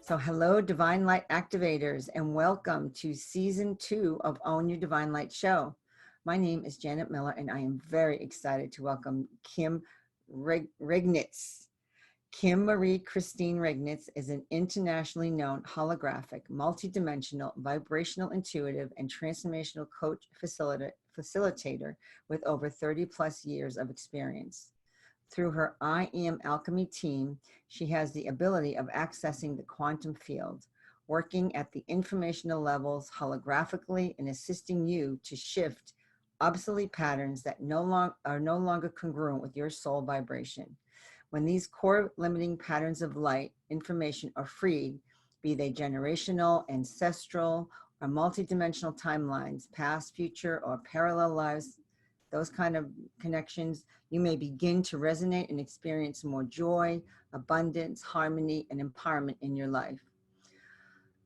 So hello, Divine Light Activators, and welcome to Season 2 of Own Your Divine Light Show. My name is Janet Miller, and I am very excited to welcome Kim Regnitz. Kim Marie Christine Regnitz is an internationally known holographic, multidimensional, vibrational intuitive, and transformational coach facilitator with over 30 plus years of experience. Through her I Am Alchemy team, she has the ability of accessing the quantum field, working at the informational levels holographically and assisting you to shift obsolete patterns that are no longer congruent with your soul vibration. When these core limiting patterns of light information are freed, be they generational, ancestral, or multidimensional timelines, past, future, or parallel lives, those kind of connections, you may begin to resonate and experience more joy, abundance, harmony, and empowerment in your life.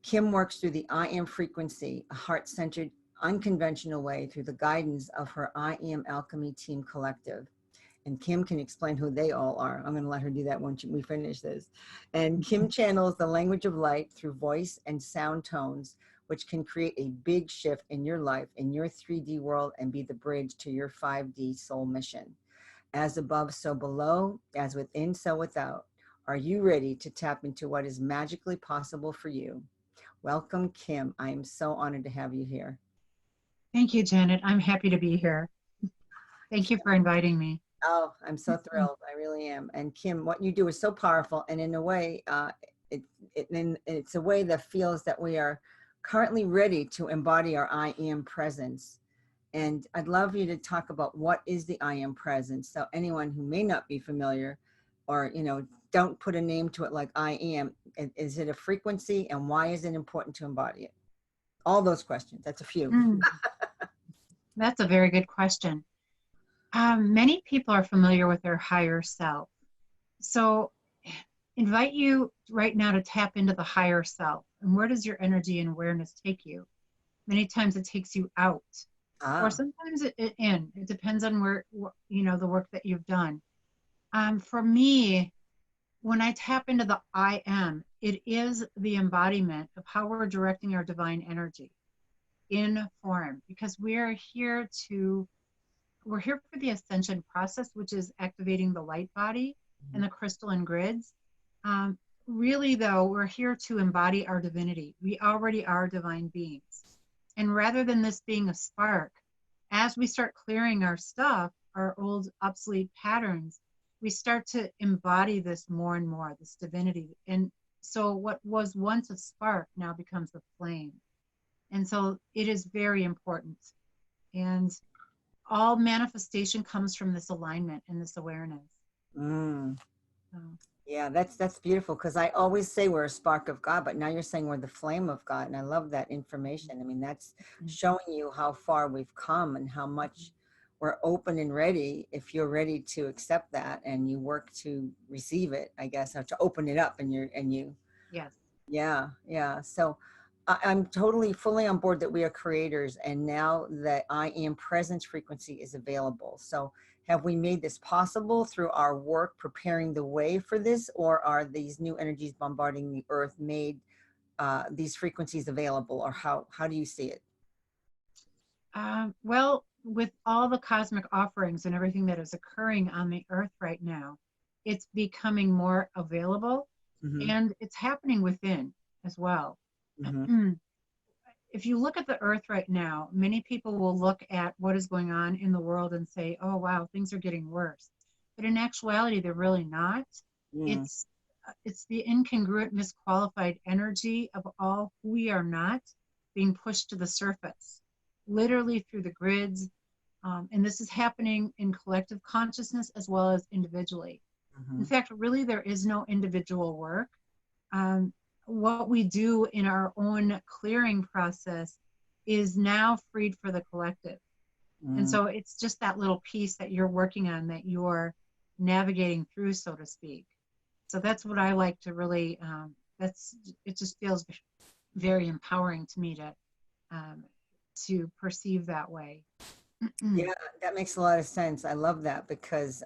Kim works through the I Am frequency, a heart-centered, unconventional way through the guidance of her I Am Alchemy Team Collective. And Kim can explain who they all are. I'm going to let her do that once we finish this. And Kim channels the language of light through voice and sound tones, which can create a big shift in your life, in your 3D world, and be the bridge to your 5D soul mission. As above, so below, as within, so without. Are you ready to tap into what is magically possible for you? Welcome, Kim. I am so honored to have you here. Thank you, Janet. I'm happy to be here. Thank you for inviting me. Oh, I'm so thrilled. I really am. And Kim, what you do is so powerful. And in a way, it's a way that feels that we are currently ready to embody our I Am presence. And I'd love you to talk about what is the I Am presence. So anyone who may not be familiar or, don't put a name to it like I am, is it a frequency and why is it important to embody it? All those questions. That's a few. That's a very good question. Many people are familiar with their higher self. So invite you right now to tap into the higher self. And where does your energy and awareness take you? Many times it takes you out. Or sometimes it in. It depends on where, the work that you've done. For me, when I tap into the I Am, it is the embodiment of how we're directing our divine energy in form, because we're here for the ascension process, which is activating the light body and the crystalline grids. Really, though, we're here to embody our divinity. We already are divine beings. And rather than this being a spark, as we start clearing our stuff, our old obsolete patterns, we start to embody this more and more, this divinity. And so what was once a spark now becomes a flame. And so it is very important. And all manifestation comes from this alignment and this awareness. Yeah, that's beautiful, because I always say we're a spark of God, but now you're saying we're the flame of God. And I love that information. I mean, that's showing you how far we've come and how much we're open and ready, if you're ready to accept that and you work to receive it, I guess, or to open it up and you. Yes. Yeah. So I'm totally fully on board that we are creators, and now that I Am presence frequency is available. So have we made this possible through our work preparing the way for this, or are these new energies bombarding the earth made these frequencies available, or how do you see it? Well, with all the cosmic offerings and everything that is occurring on the earth right now, it's becoming more available, and it's happening within as well. If you look at the earth right now, many people will look at what is going on in the world and say, oh, wow, things are getting worse. But in actuality, they're really not. It's the incongruent, misqualified energy of all who we are not being pushed to the surface, literally through the grids. And this is happening in collective consciousness as well as individually. In fact, really, there is no individual work. What we do in our own clearing process is now freed for the collective. And so it's just that little piece that you're working on, that you're navigating through, so to speak. So that's what I like to really, it just feels very empowering to me to perceive that way. Yeah, that makes a lot of sense. I love that, because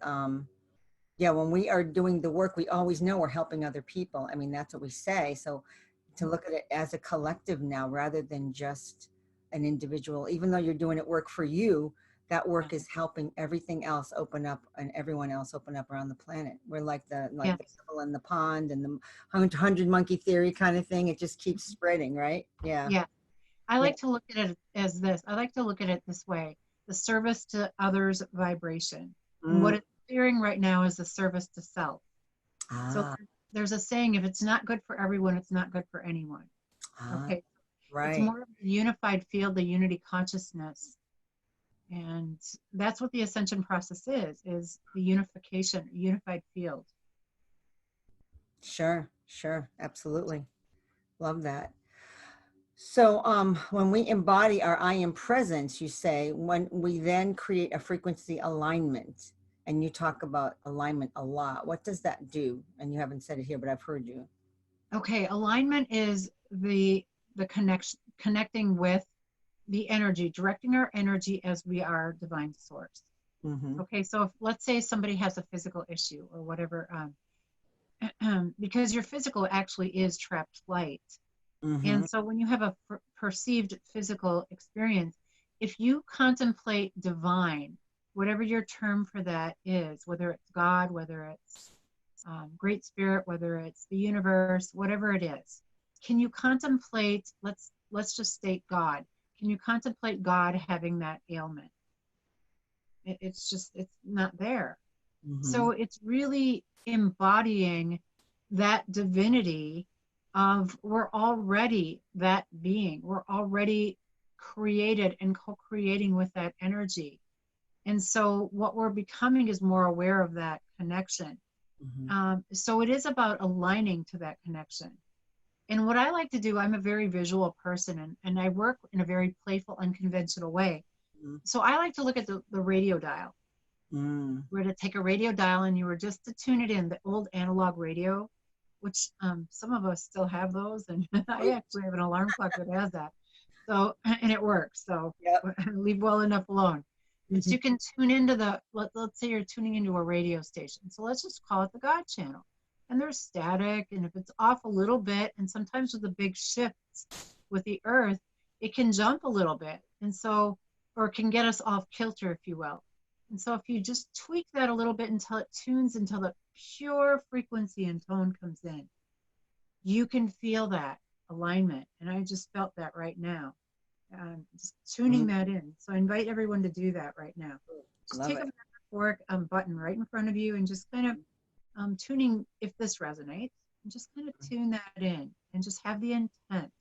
Yeah, when we are doing the work, we always know we're helping other people. I mean, that's what we say. So to look at it as a collective now rather than just an individual, even though you're doing it work for you, that Yeah. work is helping everything else open up and everyone else open up around the planet. We're like Yes. the pebble in the pond and the hundred monkey theory kind of thing. It just keeps spreading, right? Yeah. Yeah. I Yeah. like to look at it as this. I like to look at it this way: the service to others vibration. And what Mm. it's doing right now is the service to self. So Ah, there's a saying, if it's not good for everyone, it's not good for anyone. ah, Okay. It's right. more of a unified field, the unity consciousness. And that's what the ascension process is the unification, unified field. Sure, sure. Absolutely. Love that. So when we embody our I am presence, you say, when we then create a frequency alignment, and you talk about alignment a lot, what does that do? And you haven't said it here, but I've heard you. Okay, alignment is the connection, connecting with the energy, directing our energy as we are divine source. Mm-hmm. Okay, so if, let's say somebody has a physical issue or whatever, because your physical actually is trapped light. Mm-hmm. And so when you have a perceived physical experience, if you contemplate divine, whatever your term for that is, whether it's God, whether it's great spirit, whether it's the universe, whatever it is, can you contemplate, let's just state God. Can you contemplate God having that ailment? It's just, it's not there. Mm-hmm. So it's really embodying that divinity of we're already that being. We're already created and co-creating with that energy. And so what we're becoming is more aware of that connection. Mm-hmm. So it is about aligning to that connection. And what I like to do, I'm a very visual person, and I work in a very playful, unconventional way. So I like to look at the radio dial. Mm-hmm. Were to take a radio dial and you were just to tune it in, the old analog radio, which some of us still have those, and I actually have an alarm clock that has that. So, and it works. So Yep. leave well enough alone. But Mm-hmm. you can tune into let's say you're tuning into a radio station. So let's just call it the God channel. And there's static, and if it's off a little bit, and sometimes with the big shifts with the earth, it can jump a little bit. And so, or it can get us off kilter, if you will. And so if you just tweak that a little bit until it tunes, until the pure frequency and tone comes in, you can feel that alignment. And I just felt that right now. Just tuning that in. So I invite everyone to do that right now. Just Love take a it. metaphoric button right in front of you and just kind of tuning, if this resonates, and just kind of tune that in and just have the intent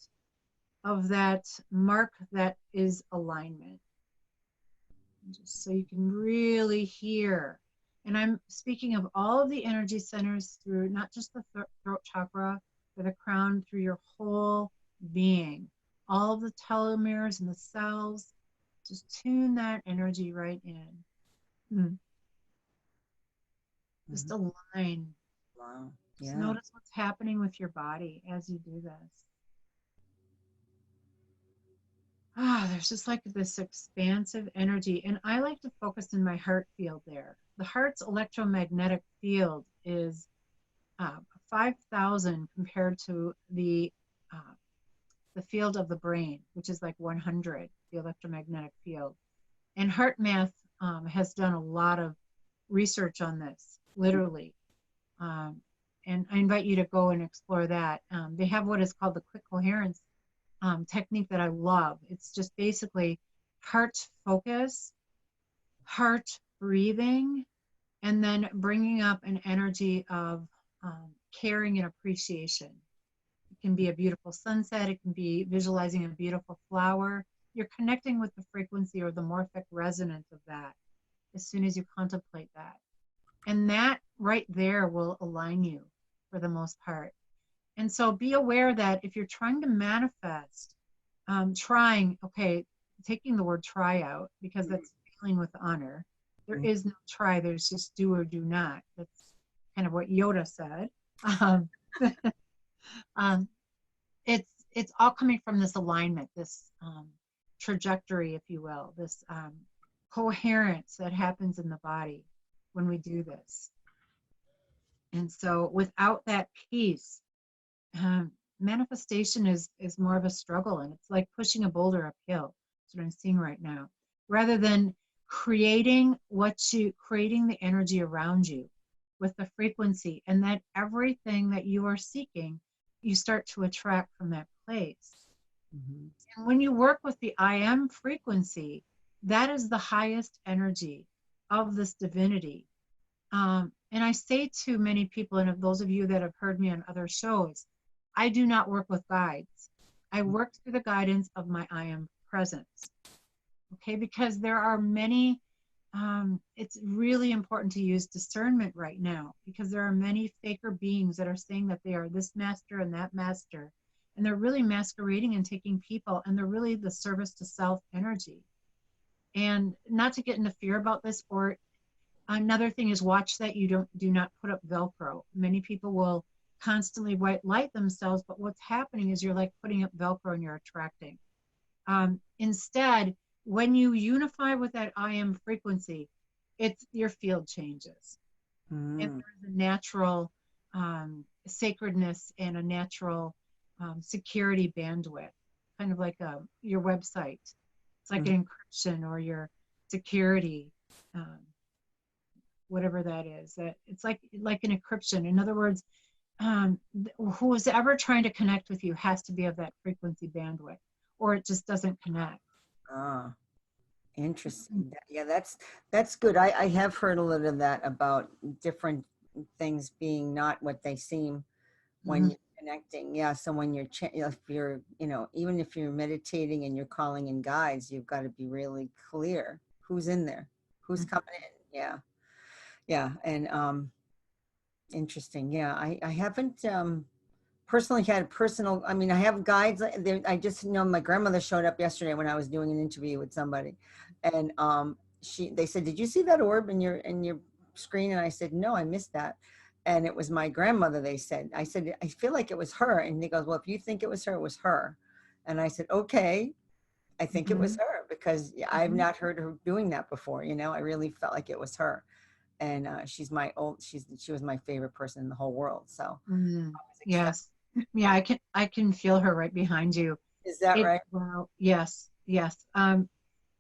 of that mark that is alignment. Just so you can really hear. And I'm speaking of all of the energy centers through not just the throat chakra or the crown, through your whole being, all of the telomeres and the cells. Just tune that energy right in. Just Mm-hmm. align. Wow. Just Yeah. notice what's happening with your body as you do this. There's just like this expansive energy. And I like to focus in my heart field there. The heart's electromagnetic field is 5,000 compared to the field of the brain, which is like 100, the electromagnetic field. And HeartMath has done a lot of research on this, literally. And I invite you to go and explore that. They have what is called the quick coherence technique that I love. It's just basically heart focus, heart breathing, and then bringing up an energy of caring and appreciation. It can be a beautiful sunset. It can be visualizing a beautiful flower. You're connecting with the frequency or the morphic resonance of that as soon as you contemplate that. And that right there will align you for the most part. And so be aware that if you're trying to manifest, taking the word try out, because that's feeling with honor. There is no try, there's just do or do not. That's kind of what Yoda said. It's all coming from this alignment, this trajectory, if you will, this coherence that happens in the body when we do this. And so without that peace, manifestation is more of a struggle, and it's like pushing a boulder uphill. That's what I'm seeing right now. Rather than creating the energy around you with the frequency, and that everything that you are seeking, you start to attract from that place. Mm-hmm. And when you work with the I am frequency, that is the highest energy of this divinity. And I say to many people, and of those of you that have heard me on other shows, I do not work with guides. I work through the guidance of my I am presence. Okay, because there are many, it's really important to use discernment right now, because there are many faker beings that are saying that they are this master and that master. And they're really masquerading and taking people, and they're really the service to self energy. And not to get into fear about this, or another thing is watch that you do not put up Velcro. Many people will constantly white light themselves, but what's happening is you're like putting up Velcro and you're attracting. Instead, when you unify with that I am frequency, it's your field changes. And there's a natural sacredness and a natural security bandwidth, kind of like your website. It's like an encryption, or your security, whatever that is. It's like an encryption. In other words, who's ever trying to connect with you has to be of that frequency bandwidth, or it just doesn't connect. Ah, interesting. Yeah, that's good. I have heard a little of that about different things being not what they seem when you're connecting. Yeah, so when you're if you're, even if you're meditating and you're calling in guides, you've got to be really clear who's in there, who's coming in. Yeah. Yeah, and interesting. Yeah, I haven't personally had personal. I mean, I have guides. I just know my grandmother showed up yesterday when I was doing an interview with somebody, and they said, "Did you see that orb in your screen?" And I said, "No, I missed that." And it was my grandmother. They said, I said, "I feel like it was her," and they goes, "Well, if you think it was her, it was her." And I said, "Okay, I think it was her, because I've not heard her doing that before. I really felt like it was her." And she was my favorite person in the whole world. So I was excited. Yes. Yeah, I can feel her right behind you. Is that right? Well, yes, yes.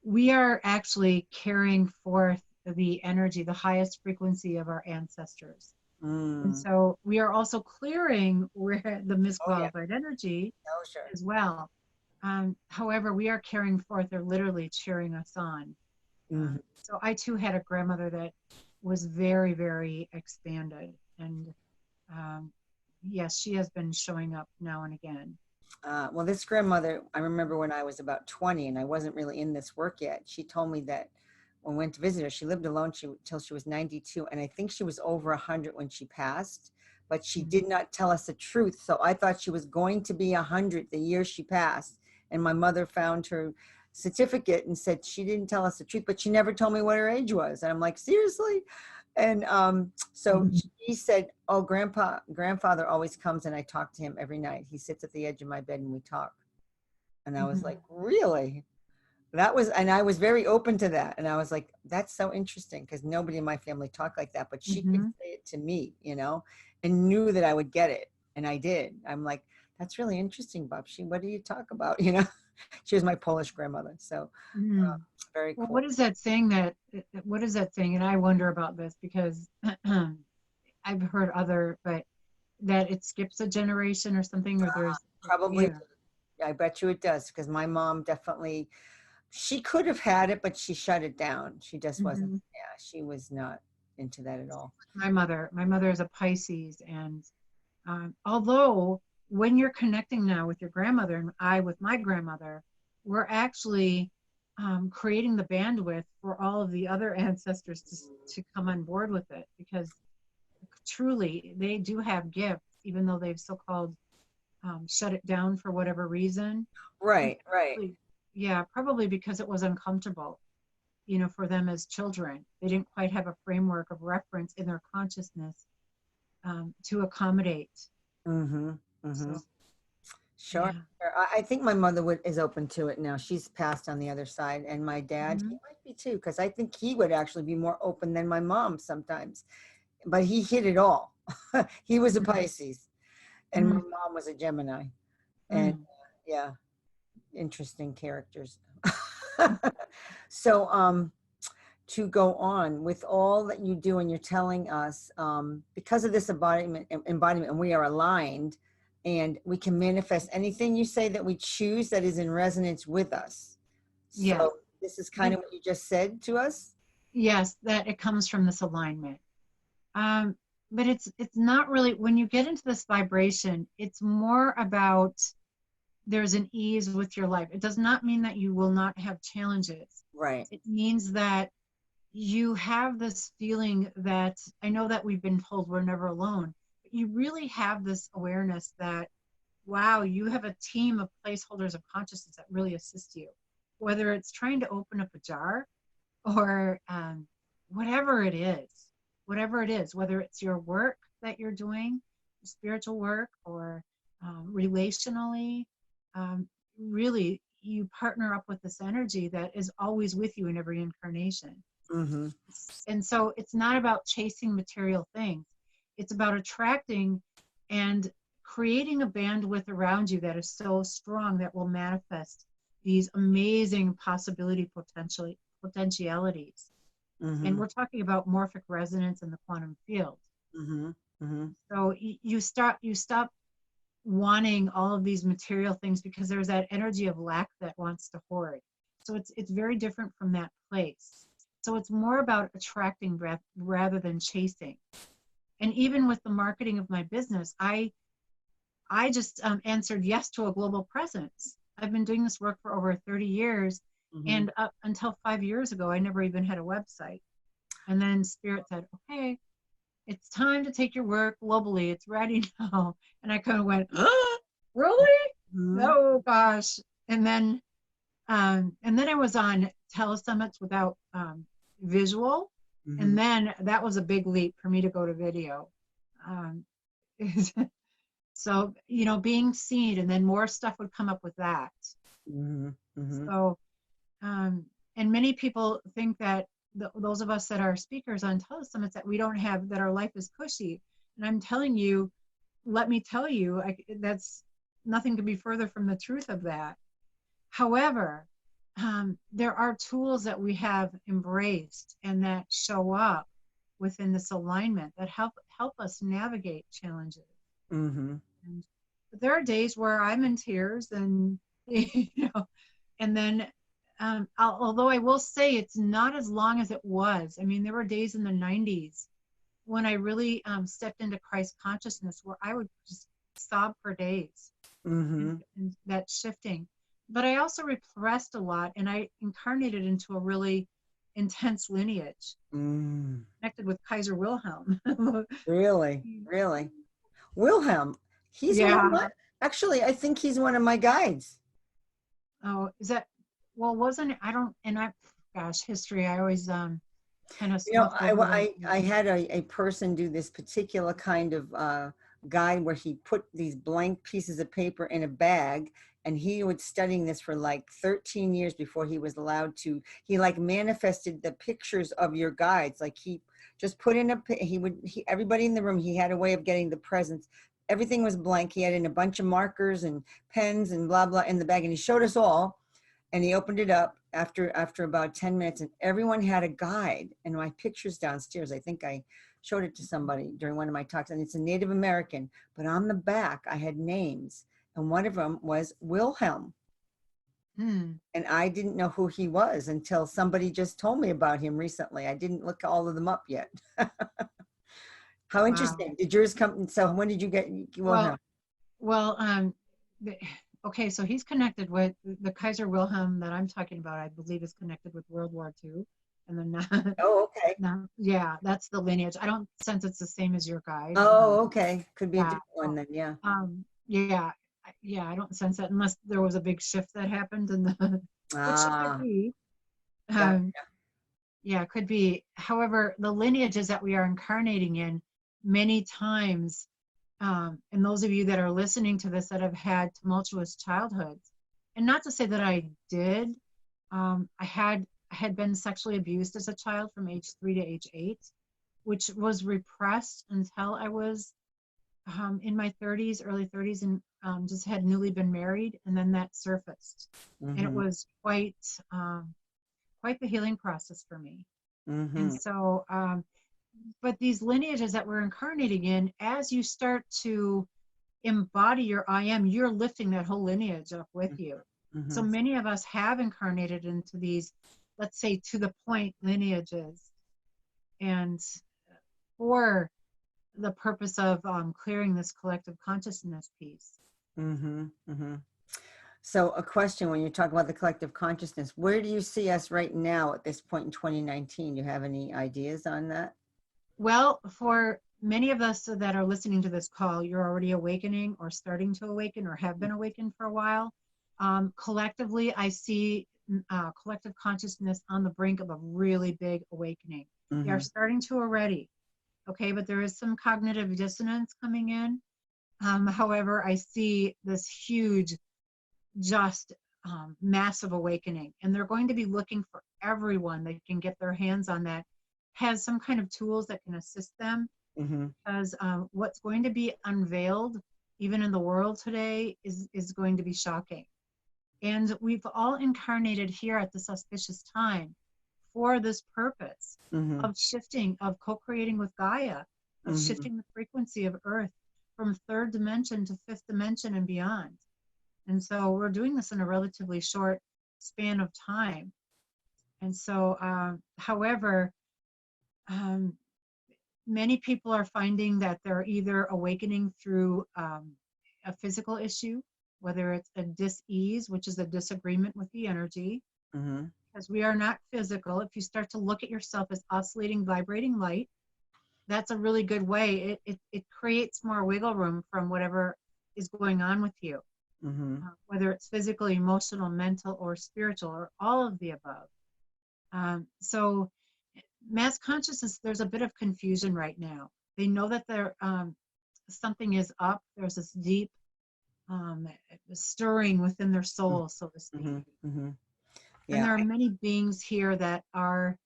We are actually carrying forth the energy, the highest frequency of our ancestors. And so we are also clearing where the misqualified energy Oh, sure. as well. However, we are carrying forth, they're literally cheering us on. So I too had a grandmother that was very, very expanded. And yes, she has been showing up now and again. Well, this grandmother, I remember when I was about 20 and I wasn't really in this work yet. She told me that when I went to visit her, she lived alone till she was 92. And I think she was over 100 when she passed, but she did not tell us the truth. So I thought she was going to be 100 the year she passed. And my mother found her certificate and said she didn't tell us the truth, but she never told me what her age was. And I'm like, seriously? And so she said, "Oh, grandfather always comes and I talk to him every night. He sits at the edge of my bed and we talk." And I was like, really? And I was very open to that. And I was like, that's so interesting, because nobody in my family talked like that, but she could say it to me, and knew that I would get it. And I did. I'm like, that's really interesting, Babshi. What do you talk about? She was my Polish grandmother. So very Well, cool. what is that saying? And I wonder about this because I've heard but that it skips a generation or something, or there's, Probably. yeah. I bet you it does, because my mom definitely, she could have had it, but she shut it down. She just wasn't. Yeah, she was not into that at all. My mother is a Pisces, and although when you're connecting now with your grandmother and I with my grandmother, we're actually creating the bandwidth for all of the other ancestors to come on board with it, because truly they do have gifts, even though they've so-called shut it down for whatever reason. Right. Yeah, probably because it was uncomfortable, for them as children. They didn't quite have a framework of reference in their consciousness to accommodate. So, Sure. yeah. I think my mother is open to it now. She's passed on the other side, and my dad, he might be too, because I think he would actually be more open than my mom sometimes. But he hid it all. He was a Mm, Pisces, and my mm, mom was a Gemini. And mm. yeah, interesting characters. So, to go on with all that you do, and you're telling us, because of this embodiment, and we are aligned, and we can manifest anything you say that we choose that is in resonance with us. Yes. So this is kind It, of what you just said to us. yes, that it comes from this alignment. Um, but it's not really, when you get into this vibration, it's more about there's an ease with your life. It does not mean that you will not have challenges. Right. It means that you have this feeling that, I know that we've been told we're never alone, but you really have this awareness that, wow, you have a team of placeholders of consciousness that really assist you, whether it's trying to open up a jar or whatever it is, whatever it is, whether it's your work that you're doing, spiritual work, or relationally, really, you partner up with this energy that is always with you in every incarnation. Mm-hmm. And so it's not about chasing material things. It's about attracting and creating a bandwidth around you that is so strong that will manifest these amazing potentialities. And Mm-hmm. we're talking about morphic resonance in the quantum field. Mm-hmm. Mm-hmm. So you stop wanting all of these material things because there's that energy of lack that wants to hoard. So it's very different from that place. So it's more about attracting rather than chasing. And even with the marketing of my business, I just answered yes to a global presence. I've been doing this work for over 30 years, Mm-hmm. and up until 5 years ago, I never even had a website. And then Spirit said, okay, it's time to take your work globally. It's ready now. And I kind of went, really? Mm-hmm. Oh gosh. And then I was on telesummits without visual. Mm-hmm. And then that was a big leap for me to go to video. Um, so, being seen, and then more stuff would come up with that. Mm-hmm. Mm-hmm. So, um, and many people think that those of us that are speakers on telesummits, that we don't have, that our life is cushy. And I'm telling you, let me tell you, that's nothing could be further from the truth of that. However, there are tools that we have embraced and that show up within this alignment that help us navigate challenges. Mm-hmm. And, but there are days where I'm in tears, and and then although I will say it's not as long as it was. I mean, there were days in the 90s when I really stepped into Christ consciousness where I would just sob for days, Mm-hmm. and that shifting. But I also repressed a lot, and I incarnated into a really intense lineage Mm. connected with Kaiser Wilhelm. Really? Really? Wilhelm, he's one of Yeah. my, actually, I think he's one of my guides. Oh, is that, well, wasn't it, I don't, and I, gosh, history, I always kind of You know, smoke over those I things. had a person do this particular kind of guide where he put these blank pieces of paper in a bag, and he was studying this for like 13 years before he was allowed to, he like manifested the pictures of your guides. Like he just put in everybody in the room, he had a way of getting the presents. Everything was blank. He had in a bunch of markers and pens and blah, blah in the bag. And he showed us all, and he opened it up after about 10 minutes, and everyone had a guide, and my picture's downstairs. I think I showed it to somebody during one of my talks, and it's a Native American, but on the back I had names, and one of them was Wilhelm. Hmm. And I didn't know who he was until somebody just told me about him recently. I didn't look all of them up yet. How Wow. interesting. Did yours come? So when did you get Well, Wilhelm? well, the- okay, so he's connected with the Kaiser Wilhelm that I'm talking about, I believe is connected with World War II. And then, Oh, okay. no, yeah, that's the lineage. I don't sense it's the same as your guide. Oh, okay. Could be a Yeah. different one then. Yeah. Yeah, yeah, I don't sense that unless there was a big shift that happened in the, which it could Ah, be. got Um, yeah, it could be. However, the lineages that we are incarnating in many times, and those of you that are listening to this that have had tumultuous childhoods, and not to say that I did, I had been sexually abused as a child from age 3 to age 8. which was repressed until I was in my 30s, early 30s, and just had newly been married, and then that surfaced, and it Mm-hmm. was quite the healing process for me. And Mm-hmm. so, but these lineages that we're incarnating in, as you start to embody your I am, you're lifting that whole lineage up with you. So Mm-hmm. many of us have incarnated into these, let's say, to the point lineages, and for the purpose of clearing this collective consciousness piece. Mm-hmm. Mm-hmm. So a question, when you talk about the collective consciousness, where do you see us right now at this point in 2019? You have any ideas on that? Well, for many of us that are listening to this call, you're already awakening or starting to awaken or have been awakened for a while. Collectively, I see collective consciousness on the brink of a really big awakening. They are Mm-hmm. starting to already, okay, but there is some cognitive dissonance coming in. However, I see this huge, just massive awakening, and they're going to be looking for everyone that can get their hands on that, has some kind of tools that can assist them, Mm-hmm. because what's going to be unveiled, even in the world today, is going to be shocking. And we've all incarnated here at this auspicious time for this purpose Mm-hmm. of shifting, of co-creating with Gaia, of Mm-hmm. shifting the frequency of Earth from third dimension to fifth dimension and beyond. And so we're doing this in a relatively short span of time. And so, however, um, many people are finding that they're either awakening through a physical issue, whether it's a dis-ease, which is a disagreement with the energy, Mm-hmm. because we are not physical. If you start to look at yourself as oscillating, vibrating light, that's a really good way. It creates more wiggle room from whatever is going on with you, Mm-hmm. whether it's physical, emotional, mental, or spiritual, or all of the above. So mass consciousness, there's a bit of confusion right now. They know that there something is up. There's this deep stirring within their soul, so to speak. Mm-hmm. Mm-hmm. And Yeah. there are many beings here that are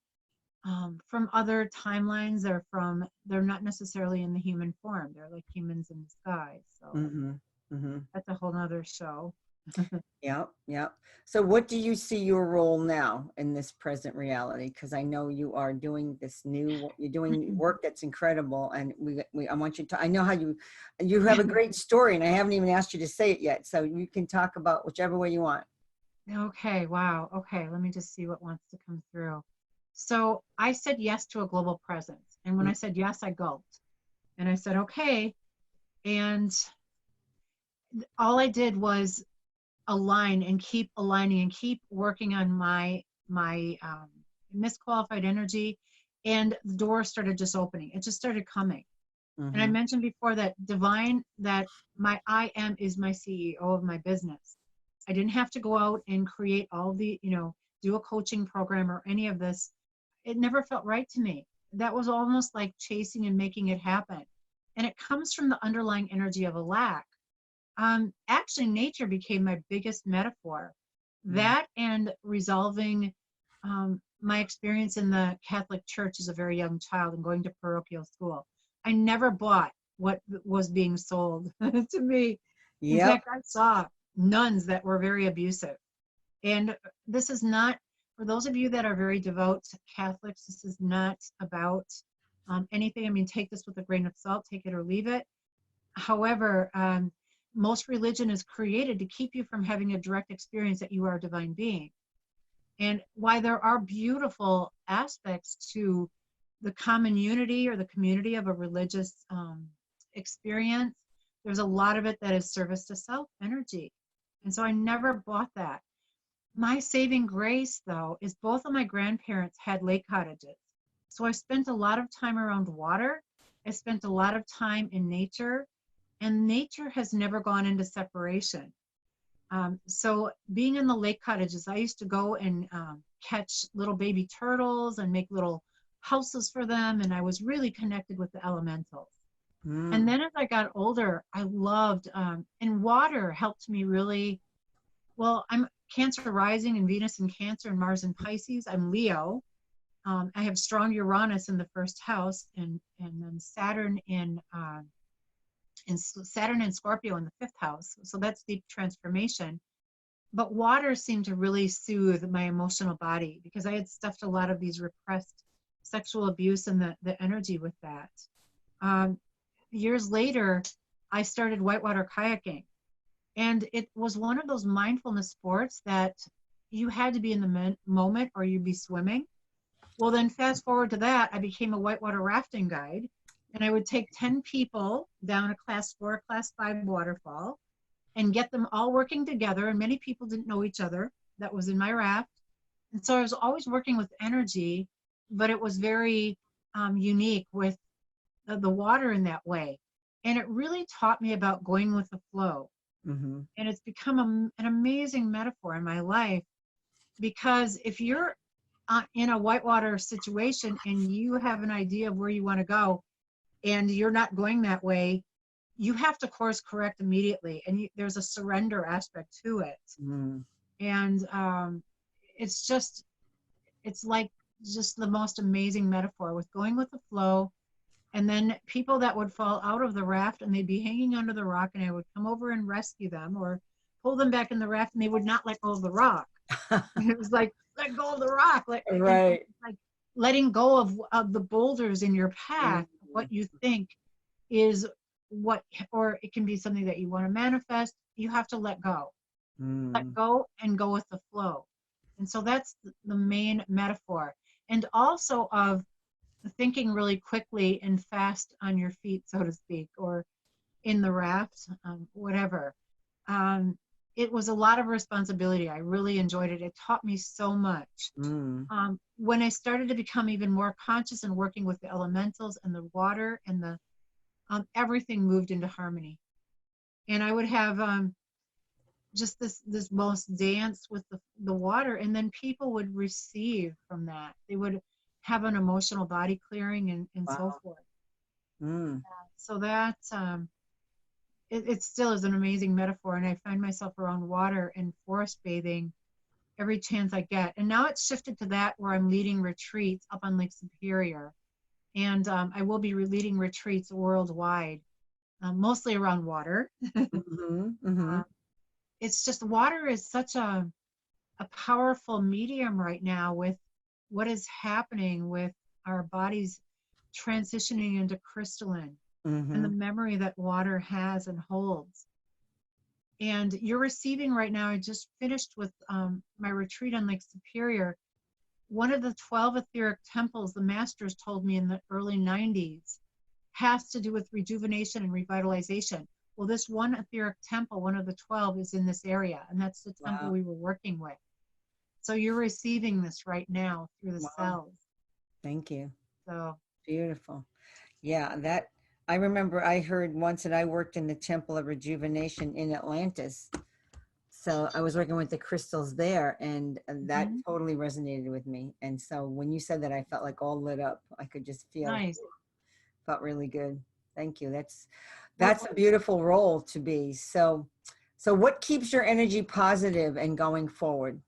from other timelines. They're not necessarily in the human form. They're like humans in disguise. So Mm-hmm. Mm-hmm. that's a whole nother show. Yep, yep. So what do you see your role now in this present reality? Because I know you are doing this new, you're doing work that's incredible, and I want you to, I know how you have a great story, and I haven't even asked you to say it yet, so you can talk about whichever way you want. Okay, wow. Okay, let me just see what wants to come through. So I said yes to a global presence. And when I said yes, I gulped. And I said, okay. And all I did was align and keep aligning and keep working on my misqualified energy. And the door started just opening. It just started coming. And I Mm-hmm. mentioned before that divine, that my I am is my CEO of my business. I didn't have to go out and create all the, do a coaching program or any of this. It never felt right to me. That was almost like chasing and making it happen. And it comes from the underlying energy of a lack. Actually, nature became my biggest metaphor. That and resolving my experience in the Catholic Church as a very young child and going to parochial school. I never bought what was being sold to me. In Yep. fact, I saw nuns that were very abusive. And this is not, for those of you that are very devout Catholics, this is not about anything. I mean, take this with a grain of salt, take it or leave it. However, most religion is created to keep you from having a direct experience that you are a divine being. And why there are beautiful aspects to the common unity or the community of a religious experience, there's a lot of it that is service to self energy. And so I never bought that. My saving grace, though, is both of my grandparents had lake cottages. So I spent a lot of time around water. I spent a lot of time in nature, and nature has never gone into separation. So being in the lake cottages, I used to go and catch little baby turtles and make little houses for them, and I was really connected with the elementals. And Mm. then as I got older, I loved, and water helped me really, well, I'm Cancer rising and Venus in Cancer and Mars in Pisces. I'm Leo. I have strong Uranus in the first house, and then Saturn and Scorpio in the fifth house. So that's deep transformation. But water seemed to really soothe my emotional body because I had stuffed a lot of these repressed sexual abuse and the energy with that. Years later, I started whitewater kayaking. And it was one of those mindfulness sports that you had to be in the moment or you'd be swimming. Well, then fast forward to that, I became a whitewater rafting guide. And I would take 10 people down a class 4, class 5 waterfall and get them all working together. And many people didn't know each other that was in my raft. And so I was always working with energy, but it was very unique with the water in that way. And it really taught me about going with the flow. Mm-hmm. And it's become an amazing metaphor in my life, because if you're in a whitewater situation and you have an idea of where you want to go and you're not going that way, you have to course correct immediately. And there's a surrender aspect to it. Mm-hmm. And it's like just the most amazing metaphor with going with the flow. And then people that would fall out of the raft and they'd be hanging under the rock, and I would come over and rescue them or pull them back in the raft, and they would not let go of the rock. It was like, let go of the rock. Right. Like letting go of the boulders in your path, what you think is what, or it can be something that you want to manifest. You have to let go. Let go and go with the flow. And so that's the main metaphor. And also of thinking really quickly and fast on your feet, so to speak, or in the raft, whatever. It was a lot of responsibility. I really enjoyed it. It taught me so much. When I started to become even more conscious and working with the elementals and the water and the everything moved into harmony. And I would have just this most dance with the water, and then people would receive from that. They would have an emotional body clearing and Wow. so forth. So that it still is an amazing metaphor, and I find myself around water and forest bathing every chance I get. And now it's shifted to that where I'm leading retreats up on Lake Superior, and I will be leading retreats worldwide, mostly around water. It's just water is such a powerful medium right now with what is happening with our bodies transitioning into crystalline and the memory that water has and holds. And you're receiving right now, I just finished with my retreat on Lake Superior. One of the 12 etheric temples, the masters told me in the early 90s, has to do with rejuvenation and revitalization. Well, this one etheric temple, one of the 12, is in this area, and that's the temple we were working with. So you're receiving this right now through the cells. Thank you. So beautiful. Yeah, that I remember I heard once that I worked in the Temple of Rejuvenation in Atlantis. So I was working with the crystals there, and that totally resonated with me. And so when you said that, I felt like all lit up. I could just feel, nice. Felt really good. Thank you. That's a beautiful role to be. So what keeps your energy positive and going forward?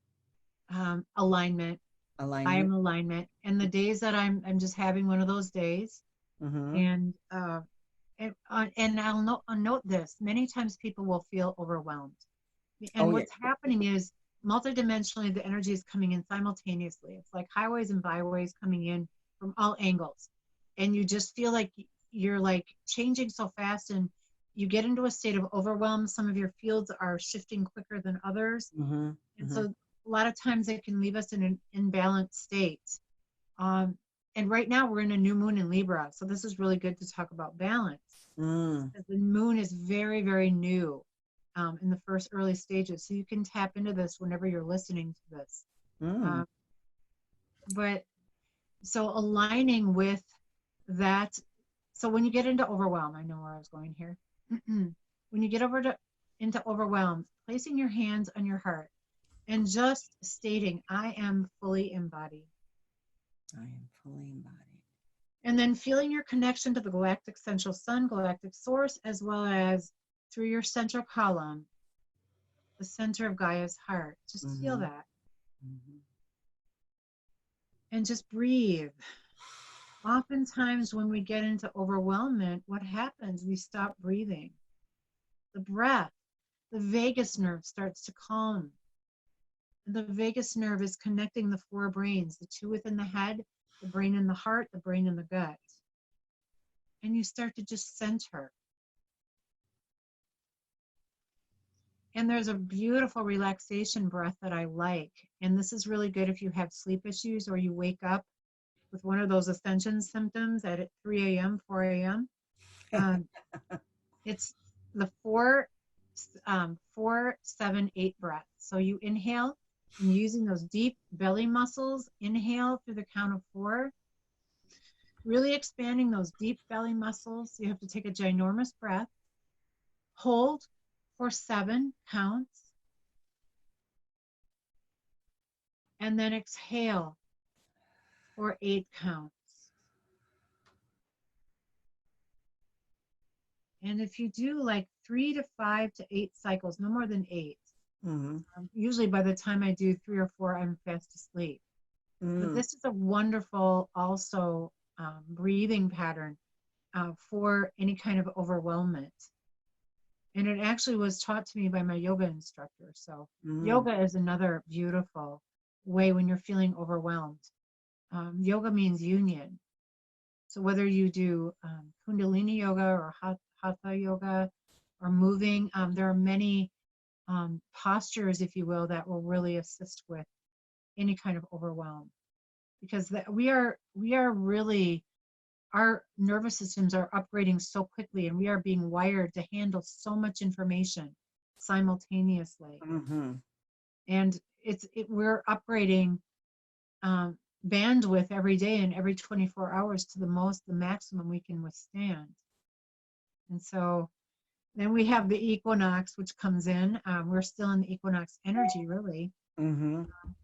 Alignment. I am alignment. And the days that I'm just having one of those days, and I'll note this, many times people will feel overwhelmed. And what's happening is multidimensionally, the energy is coming in simultaneously. It's like highways and byways coming in from all angles. And you just feel like you're like changing so fast, and you get into a state of overwhelm. Some of your fields are shifting quicker than others. And so a lot of times it can leave us in an imbalanced state. And right now we're in a new moon in Libra. So this is really good to talk about balance. The moon is very, very new in the first early stages. So you can tap into this whenever you're listening to this. But so aligning with that. So when you get into overwhelm, I know where I was going here. When you get into overwhelm, placing your hands on your heart and just stating, I am fully embodied. I am fully embodied. And then feeling your connection to the galactic central sun, galactic source, as well as through your central column, the center of Gaia's heart. Just feel that. and just breathe. Oftentimes, when we get into overwhelmment, what happens? We stop breathing. The breath, the vagus nerve starts to calm. And the vagus nerve is connecting the four brains, the two within the head, the brain in the heart, the brain in the gut. And you start to just center. And there's a beautiful relaxation breath that I like. And this is really good if you have sleep issues or you wake up with one of those ascension symptoms at 3 a.m., 4 a.m. It's the 4-7-8 breath. So you inhale and using those deep belly muscles, inhale through the count of 4, really expanding those deep belly muscles. You have to take a ginormous breath, hold for 7 counts, and then exhale for 8 counts. And if you do like 3 to 5 to 8 cycles, no more than 8, usually by the time I do 3 or 4, I'm fast asleep. But this is a wonderful also breathing pattern for any kind of overwhelmment. And it actually was taught to me by my yoga instructor. So yoga is another beautiful way when you're feeling overwhelmed. Yoga means union. So whether you do Kundalini yoga or Hatha yoga or moving, there are many postures, if you will, that will really assist with any kind of overwhelm. Because we are really, our nervous systems are upgrading so quickly and we are being wired to handle so much information simultaneously. And we're upgrading bandwidth every day and every 24 hours to the maximum we can withstand. And so then we have the equinox, which comes in. We're still in the equinox energy, really,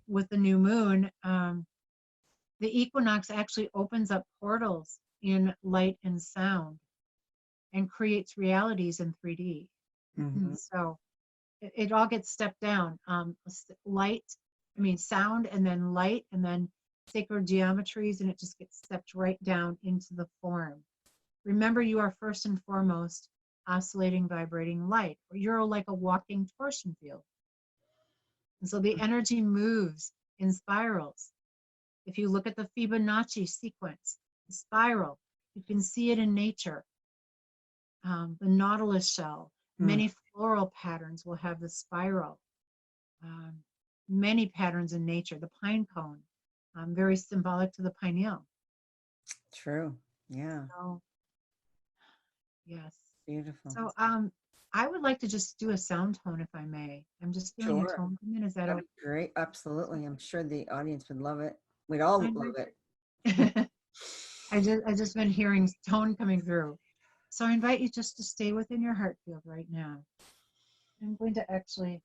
with the new moon. The equinox actually opens up portals in light and sound and creates realities in 3D. So it all gets stepped down. Sound, and then light, and then sacred geometries, and it just gets stepped right down into the form. Remember, you are first and foremost oscillating, vibrating light, or you're like a walking torsion field. And so the energy moves in spirals. If you look at the Fibonacci sequence, the spiral, you can see it in nature. The nautilus shell, many floral patterns will have the spiral. Many patterns in nature, the pine cone, very symbolic to the pineal. True. Yeah. So, yes. Beautiful. So I would like to just do a sound tone, if I may. I'm just feeling a tone come in. Is that okay? Great? Absolutely. I'm sure the audience would love it. We'd all love it. I just been hearing tone coming through. So I invite you just to stay within your heart field right now. I'm going to actually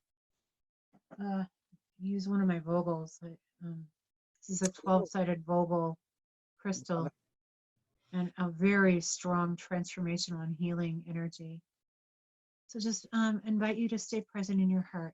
use one of my Vogels. This is a 12-sided Vogel crystal and a very strong transformational and healing energy. So just invite you to stay present in your heart.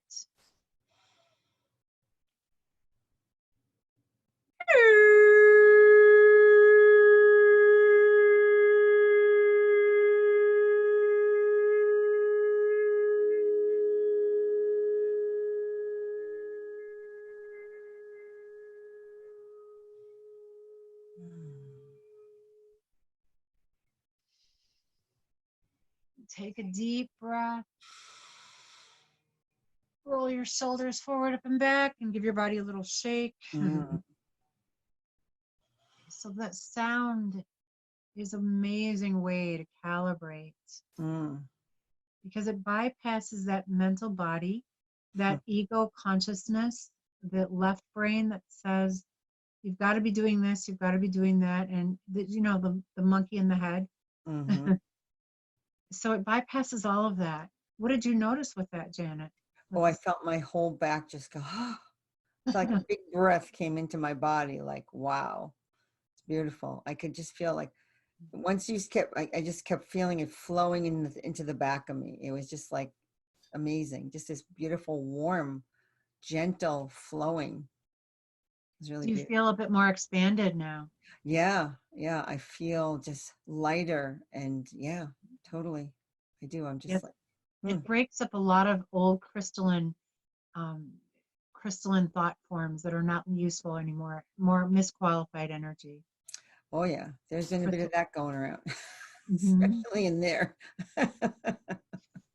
Take a deep breath. Roll your shoulders forward, up and back, and give your body a little shake. So that sound is an amazing way to calibrate because it bypasses that mental body, that ego consciousness, the left brain that says, you've got to be doing this, you've got to be doing that, and the monkey in the head. So it bypasses all of that. What did you notice with that, Janet? Oh, I felt my whole back just go, it's like a big breath came into my body, like, wow, it's beautiful. I could just feel like once you I just kept feeling it flowing into the back of me. It was just like amazing. Just this beautiful, warm, gentle flowing. It's really Do you beautiful. feel a bit more expanded now? Yeah, yeah, I feel just lighter and yeah, totally. I do. I'm Yes, just like, hmm. it breaks up a lot of old um, crystalline thought forms that are not useful anymore, more misqualified energy. Oh yeah, there's been a bit of Crystal. that going around, Mhm. especially in there.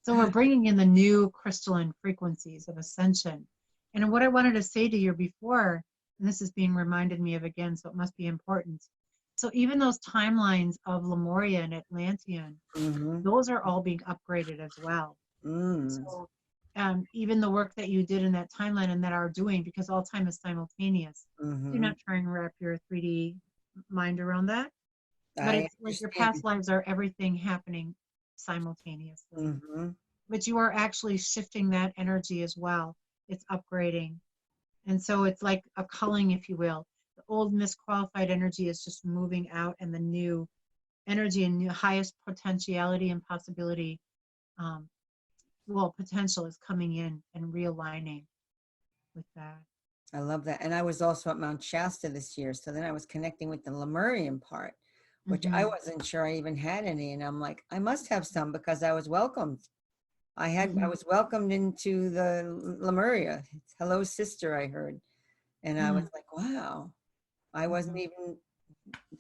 So we're bringing in the new crystalline frequencies of ascension. And what I wanted to say to you before, and this is being reminded me of again, so it must be important. So even those timelines of Lemuria and Atlantean, Hmm. those are all being upgraded as well. Mm. So even the work that you did in that timeline and that are doing, because all time is simultaneous. Do Hmm. not try and wrap your 3D mind around that. But I it's like your past understand. lives are everything happening simultaneously. Hmm. But you are actually shifting that energy as well. It's upgrading. And so it's like a culling, if you will. The old misqualified energy is just moving out, and the new energy and the highest potentiality and possibility, um, well, potential is coming in and realigning with that. I love that. And I was also at Mount Shasta this year. So then I was connecting with the Lemurian part, which I Hmm. wasn't sure I even had any. And I'm like, I must have some because I was welcomed. I Hmm. was welcomed into the Lemuria. It's Hello Sister, I heard. And I was like, wow, I wasn't Hmm. even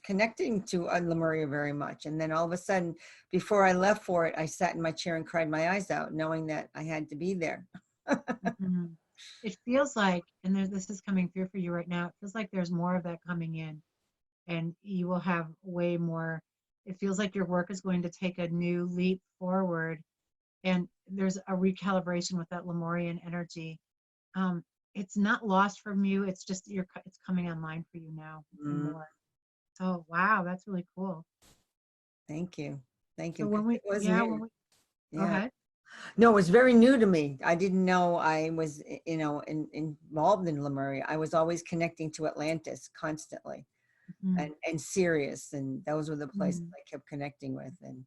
connecting to Lemuria very much. And then all of a sudden, before I left for it, I sat in my chair and cried my eyes out, knowing that I had to be there. Hmm. It feels like, and this is coming through for you right now, it feels like there's more of that coming in, and you will have way more. It feels like your work is going to take a new leap forward, and there's a recalibration with that Lemurian energy. Um, it's not lost from you. It's just it's coming online for you now and Mm, more. So wow, that's really cool. thank you. Thank you. So Because when we, it was yeah, new. when we, go Yeah. ahead. No, it was very new to me. I didn't know I was, involved in Lemuria. I was always connecting to Atlantis constantly Mhm. and Sirius. And those were the places Mhm. I kept connecting with. And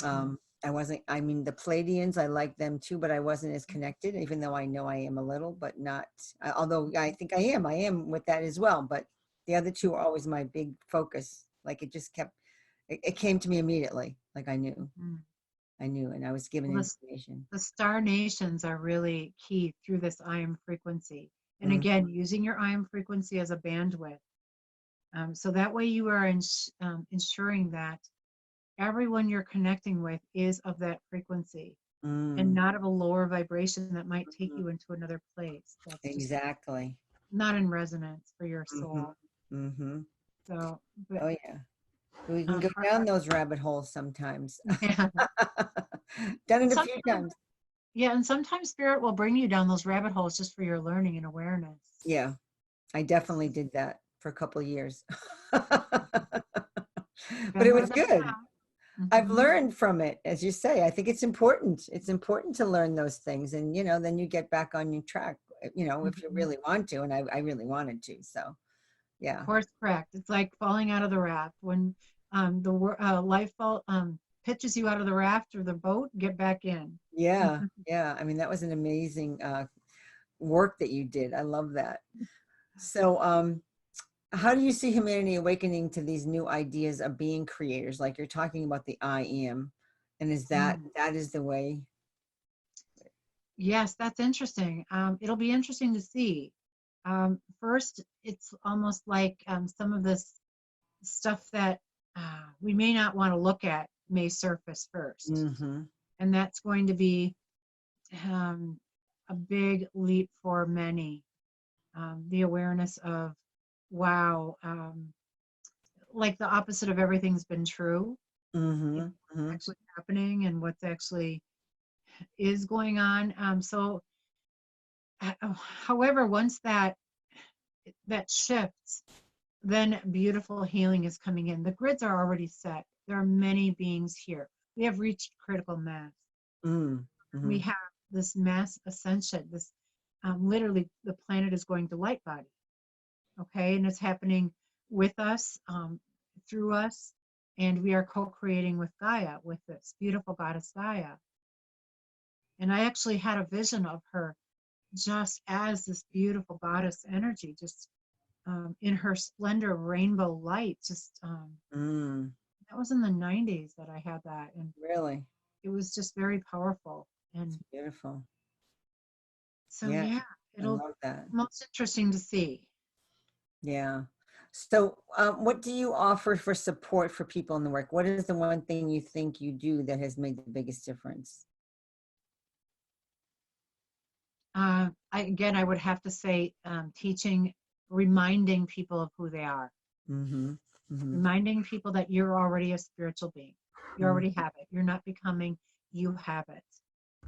Yes. I wasn't, I mean, the Palladians, I like them too, but I wasn't as connected, even though I know I am a little, but not, although I think I am with that as well. But the other two are always my big focus. Like it just kept, it came to me immediately. Like Mhm. I knew, and I was given Well, information. the star nations are really key through this IM frequency. And Mm, again, using your IM frequency as a bandwidth. So that way you are ensuring that everyone you're connecting with is of that frequency and mm, not of a lower vibration that might take mm, you into another place that's just exactly. not in resonance for your Hmm. soul. Hmm. So, but Oh yeah, we can go for, down those rabbit holes sometimes. yeah, Done and it a few sometimes, times. yeah, and sometimes spirit will bring you down those rabbit holes just for your learning and awareness. Yeah, I definitely did that for a couple of years. But it Better was than good. that. I've Hmm. learned from it, as you say. I think it's important. It's important to learn those things, and then you get back on your track. If you Hmm. really want to, and I really wanted to. So yeah, Course correct. It's like falling out of the raft. When life pitches you out of the raft or the boat, get back in. yeah, yeah. I mean, that was an amazing work that you did. I love that. So, how do you see humanity awakening to these new ideas of being creators? Like you're talking about the I am, and is that Mm. that is the way? Yes, that's interesting. It'll be interesting to see. First, it's almost like some of this stuff that we may not want to look at may surface first. Mm-hmm. And that's going to be um, a big leap for many. The awareness of, wow, like the opposite of everything's been true, you Mm-hmm. know, Mm-hmm. actually happening and what's actually is going on. However, once that shifts, then beautiful healing is coming in. The grids are already set. There are many beings here. We have reached critical mass. Mm-hmm. We have this mass ascension. This literally, the planet is going to light body. Okay, and it's happening with us, through us, and we are co-creating with Gaia, with this beautiful goddess Gaia. And I actually had a vision of her just as this beautiful goddess energy, just in her splendor, rainbow light. Just Mm, that was in the 90s that I had that, and really? it was just very powerful. It's And beautiful. so, Yeah, yeah, I it'll love that. most interesting to see. Yeah. So, what do you offer for support for people in the work? What is the one thing you think you do that has made the biggest difference? I would have to say teaching, reminding people of who they are, Mm-hmm. Mm-hmm. reminding people that you're already a spiritual being. You already have it. You're not becoming, you have it.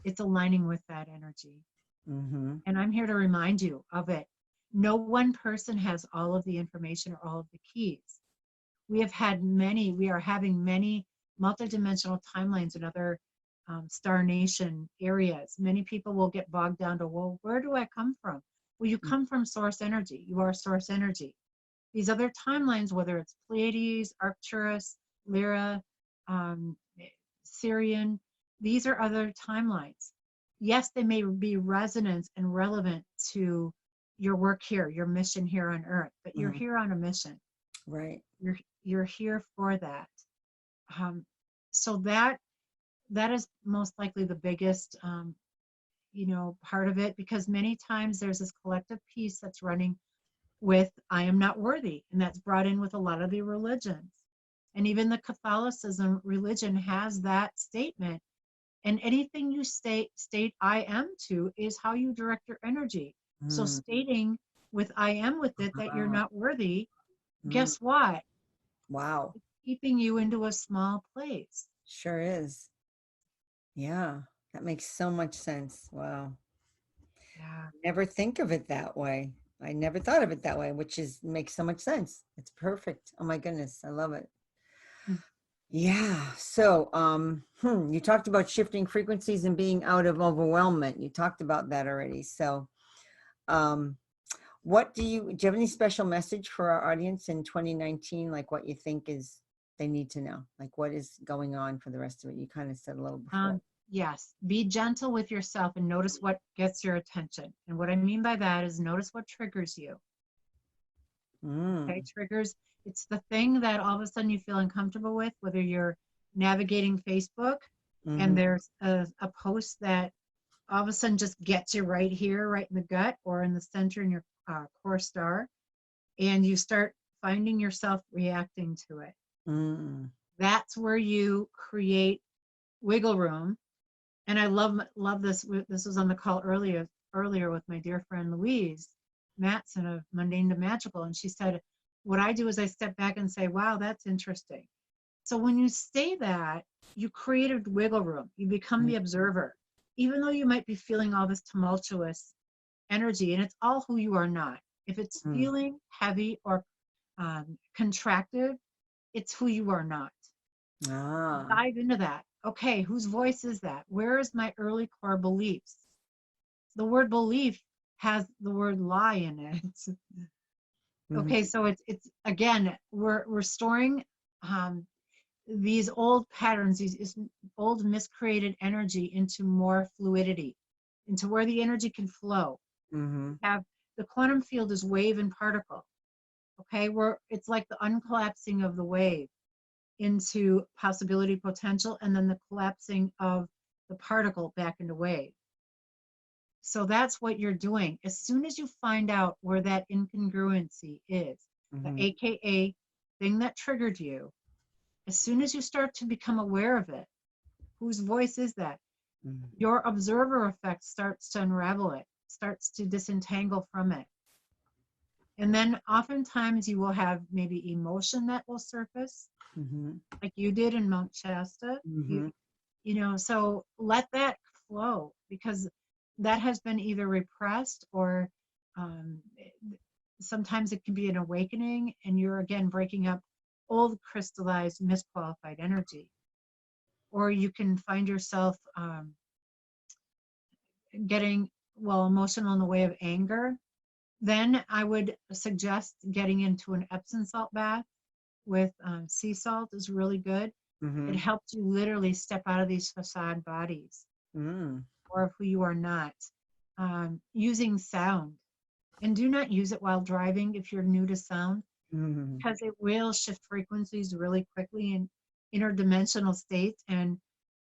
It's aligning with that energy. Mm-hmm. And I'm here to remind you of it. No one person has all of the information or all of the keys. We are having many multidimensional timelines in other star nation areas. Many people will get bogged down to, well, where do I come from? Well, you come from source energy. You are source energy. These other timelines, whether it's Pleiades, Arcturus, Lyra, um, Sirian, these are other timelines. Yes, they may be resonant and relevant to your work here, your mission here on Earth, but you're Mm-hmm. here on a mission. Right. You're here for that. Um, so that is most likely the biggest part of it, because many times there's this collective piece that's running with I am not worthy, and that's brought in with a lot of the religions, and even the Catholicism religion has that statement. And anything you state I am to is how you direct your energy. So Mm, stating with I am with it that you're uh, not worthy, mm, guess what? wow. Keeping you into a small place. Sure is. Yeah. That makes so much sense. Wow. Yeah. Never think of it that way. I never thought of it that way, which is makes so much sense. It's perfect. Oh my goodness. I love it. Mm. Yeah. So, you talked about shifting frequencies and being out of overwhelmment. You talked about that already. So, um, do you have any special message for our audience in 2019? Like what you think is they need to know? Like what is going on for the rest of it? You kind of said a little before. Um, yes, be gentle with yourself and notice what gets your attention. And what I mean by that is notice what triggers you. Okay, Mm, triggers, it's the thing that all of a sudden you feel uncomfortable with, whether you're navigating Facebook and mm-hmm, there's a post that all of a sudden just gets you right here, right in the gut or in the center in your core star, and you start finding yourself reacting to it. mm, That's where you create wiggle room. And I love this. This was on the call earlier with my dear friend Louise Matson of Mundane to Magical, and she said, "What I do is I step back and say, wow, that's interesting." So when you say that, you created wiggle room. You become mm, the observer, even though you might be feeling all this tumultuous energy, and it's all who you are not. If it's mm. feeling heavy or contracted, it's who you are not. Ah, Dive into that. Okay, whose voice is that? Where is my early core beliefs? The word belief has the word lie in it. Okay, mhm, so it's again, we're restoring these old patterns, these old miscreated energy into more fluidity, into where the energy can flow. mhm, Have the quantum field is wave and particle. Okay, where it's like the uncollapsing of the wave into possibility potential, and then the collapsing of the particle back into wave. So that's what you're doing. As soon as you find out where that incongruency is, the mhm, AKA thing that triggered you, as soon as you start to become aware of it, whose voice is that? mhm, Your observer effect starts to unravel it, starts to disentangle from it. And then oftentimes you will have maybe emotion that will surface, mhm, like you did in Mount Shasta. mhm, So let that flow, because that has been either repressed or um, sometimes it can be an awakening, and you're again breaking up old crystallized misqualified energy. Or you can find yourself getting emotional in the way of anger. Then I would suggest getting into an Epsom salt bath with sea salt is really good. It mhm, helps you literally step out of these facade bodies mm, or of who you are not. Using sound. And do not use it while driving if you're new to sound, Mhm. because it will shift frequencies really quickly in interdimensional states. And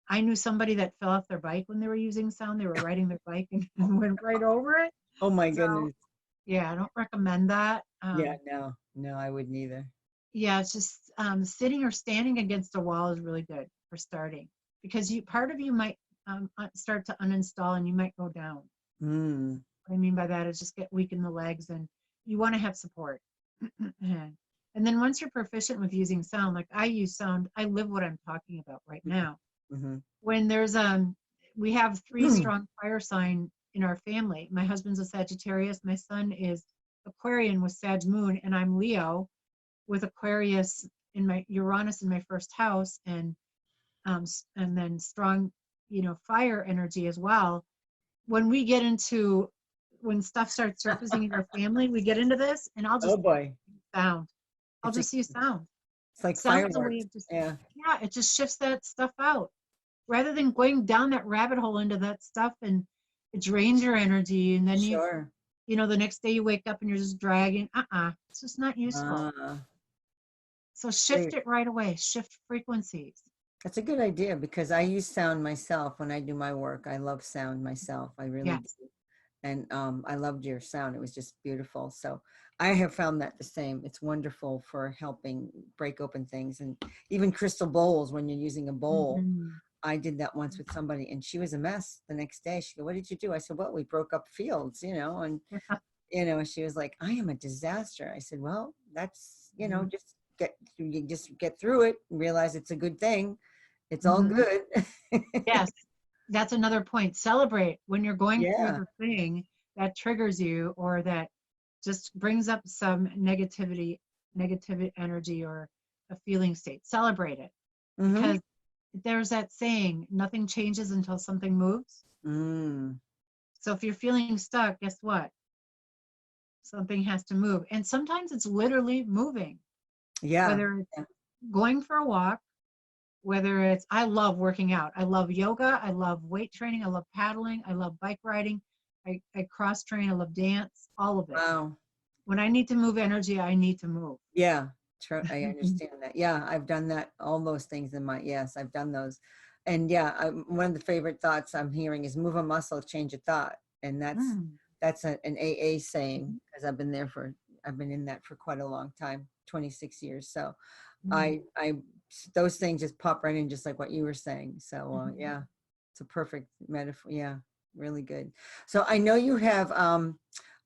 I knew somebody that fell off their bike when they were using sound. They were riding their bike and went right over it. Oh my So goodness. yeah, I don't recommend that. Yeah, no, I wouldn't either. Yeah, it's just sitting or standing against a wall is really good for starting, because you part of you might start to uninstall and you might go down. Mm. What I mean by that is just get weak in the legs, and you want to have support. And then once you're proficient with using sound, like I use sound, I live what I'm talking about right now. Mhm. When there's we have three strong fire sign in our family. My husband's a Sagittarius, my son is Aquarian with Sag moon, and I'm Leo with Aquarius in my Uranus in my first house, and then strong, fire energy as well. When we get into when stuff starts surfacing in our family, we get into this, and I'll Oh just boy. sound. I'll It's like just use sound. it's like Sound's a way fireworks. of just, Yeah. yeah, it just shifts that stuff out rather than going down that rabbit hole into that stuff, and it drains your energy, and then Sure. the next day you wake up and you're just dragging. It's just not useful. Uh, So shift great. it right away, shift frequencies. That's a good idea because I use sound myself when I do my work. I love sound myself. I really do. Yes. And I loved your sound. It was just beautiful. So I have found that the same. It's wonderful for helping break open things, and even crystal bowls when you're using a bowl. Mhm. I did that once with somebody and she was a mess the next day. She go, "What did you do?" I said, "Well, we broke up fields, and she was like, "I am a disaster." I said, "Well, that's, Mhm. you just get through it and realize it's a good thing. It's all Mhm. good." Yes, that's another point. Celebrate when you're going through Yeah. the thing that triggers you, or that just brings up some negative energy or a feeling state. Celebrate it, Mm-hmm. because there's that saying, nothing changes until something moves. Mm. So if you're feeling stuck, guess what? Something has to move. And sometimes it's literally moving, Yeah. whether it's Yeah. going for a walk, whether it's, I love working out. I love yoga. I love weight training. I love paddling. I love bike riding. I cross train. I love dance, all of it. Wow. When I need to move energy, I need to move. Yeah. True. I understand that. Yeah. I've done that. All those things yes, I've done those. And yeah, one of the favorite thoughts I'm hearing is move a muscle, change a thought. And Mm. that's an AA saying because I've been in that for quite a long time, 26 years. So Mm. I those things just pop right in, just like what you were saying. So Mhm. yeah, it's a perfect metaphor. Yeah, really good. So I know you have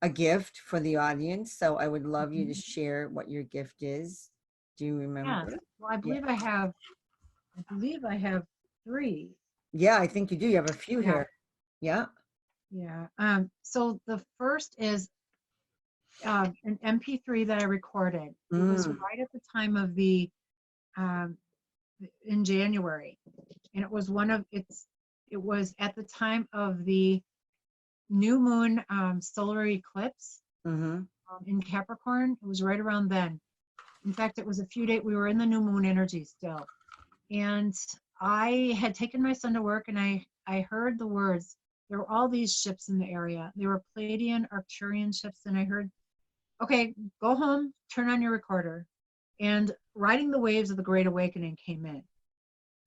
a gift for the audience, so I would love you to Mhm. share what your gift is. Do you Yes. remember? Well, I Yeah. believe I have. I believe I have three. Yeah, I think you do. You have a few Yeah. here. Yeah. Yeah. So the first is an MP3 that I recorded. It was Mm, right at the time of the um, in January, and it was one of its. It was at the time of the new moon solar eclipse mm-hmm. in Capricorn. It was right around then. In fact, it was a few days. We were in the new moon energy still, and I had taken my son to work, and I heard the words. There were all these ships in the area. They were Palladian, Arcturian ships, and I heard, okay, go home, turn on your recorder. And Riding the Waves of the Great Awakening came in.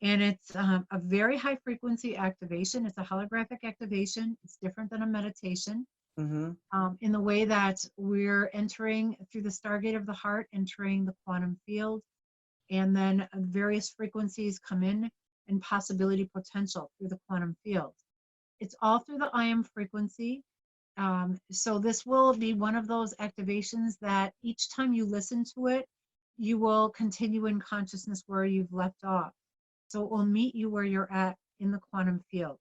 And it's a very high frequency activation. It's a holographic activation. It's different than a meditation Mm-hmm. in the way that we're entering through the Stargate of the heart, entering the quantum field, and then various frequencies come in and possibility potential through the quantum field. It's all through the I am frequency. So this will be one of those activations that each time you listen to it, you will continue in consciousness where you've left off. So it will meet you where you're at in the quantum field.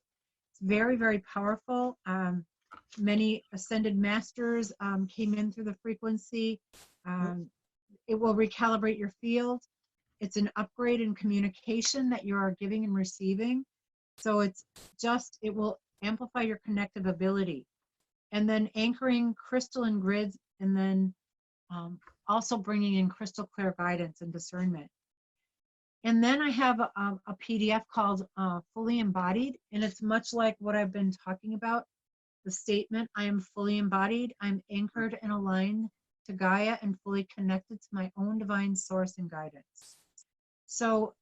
It's very, very powerful. Many ascended masters came in through the frequency. Um, it will recalibrate your field. It's an upgrade in communication that you are giving and receiving. So it will amplify your connective ability. And then anchoring crystal and grids, and then also bringing in crystal clear guidance and discernment. And then I have a PDF called Fully Embodied, and it's much like what I've been talking about. the statement, I am fully embodied, I'm anchored and aligned to Gaia and fully connected to my own divine source and guidance. So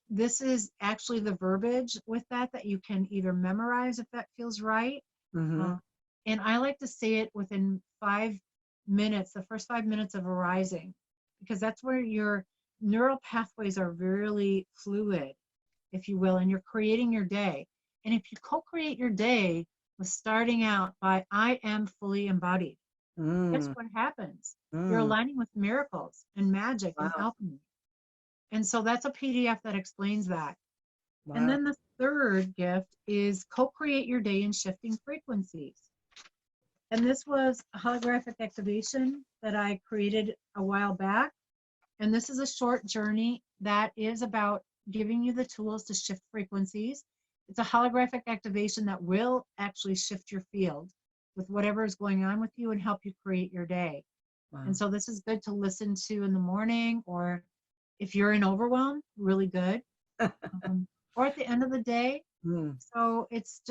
this is actually the verbiage with that you can either memorize if that feels right. Mm-hmm. And I like to say it within 5 minutes, the first 5 minutes of arising, because that's where your neural pathways are really fluid, if you will, and you're creating your day. And if you co-create your day with starting out by, I am fully embodied, guess Mm. what happens? You're Mm. aligning with miracles and magic and Wow. alchemy. And so that's a PDF that explains that. And Wow. then the third gift is co-create your day in shifting frequencies. And this was a holographic activation that I created a while back. And this is a short journey that is about giving you the tools to shift frequencies. It's a holographic activation that will actually shift your field with whatever is going on with you and help you create your day. Wow. And so this is good to listen to in the morning, or if you're in overwhelm, really good. Or at the end of the day. Mm. So it's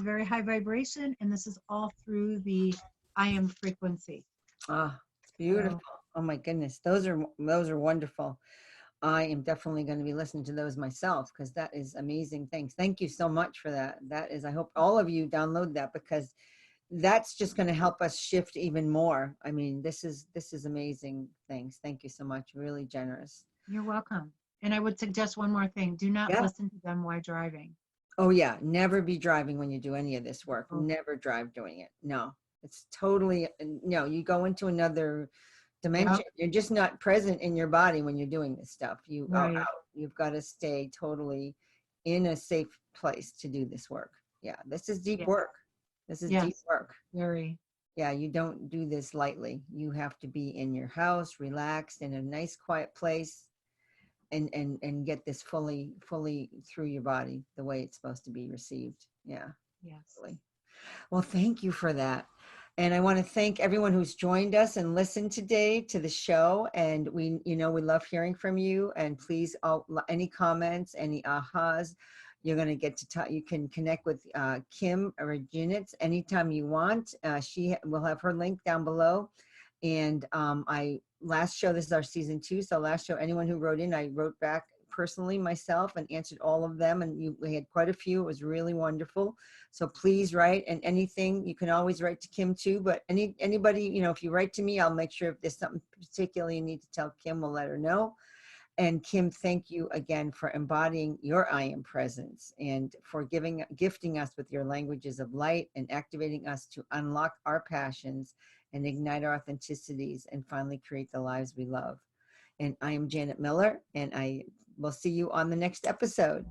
very high vibration, and this is all through the I am frequency. Ah, beautiful. So Oh my goodness. Those are wonderful. I am definitely going to be listening to those myself because that is amazing. Thanks. Thank you so much for that. That is, I hope all of you download that because that's just going to help us shift even more. I mean, this is amazing. Thanks. Thank you so much. Really generous. you're welcome. And I would suggest one more thing. Do not Yeah. listen to them while driving. Oh yeah. Never be driving when you do any of this work. Oh, Never drive doing it. No, it's totally, no, you go into another dimension. yep, You're just not present in your body when you're doing this stuff. You are right. out. You've got to stay totally in a safe place to do this work. Yeah. This is deep Yeah. work. This is deep Yes, work. very. Yeah, you don't do this lightly. You have to be in your house, relaxed in a nice quiet place and get this fully through your body the way it's supposed to be received. Yeah, Yes. really. Well, thank you for that. And I want to thank everyone who's joined us and listened today to the show. And we love hearing from you. And please, any comments, any ahas, you're going to get to talk. You can connect with Kim Regnitz anytime you want. She will have her link down below. And last show, this is our season 2. So last show, anyone who wrote in, I wrote back personally myself and answered all of them. And we had quite a few. It was really wonderful. So please write, and anything, you can always write to Kim too, but anybody, if you write to me, I'll make sure if there's something particular you need to tell Kim, we'll let her know. And Kim, thank you again for embodying your I am presence and for gifting us with your languages of light and activating us to unlock our passions and ignite our authenticities and finally create the lives we love. And I am Janet Miller, and I will see you on the next episode.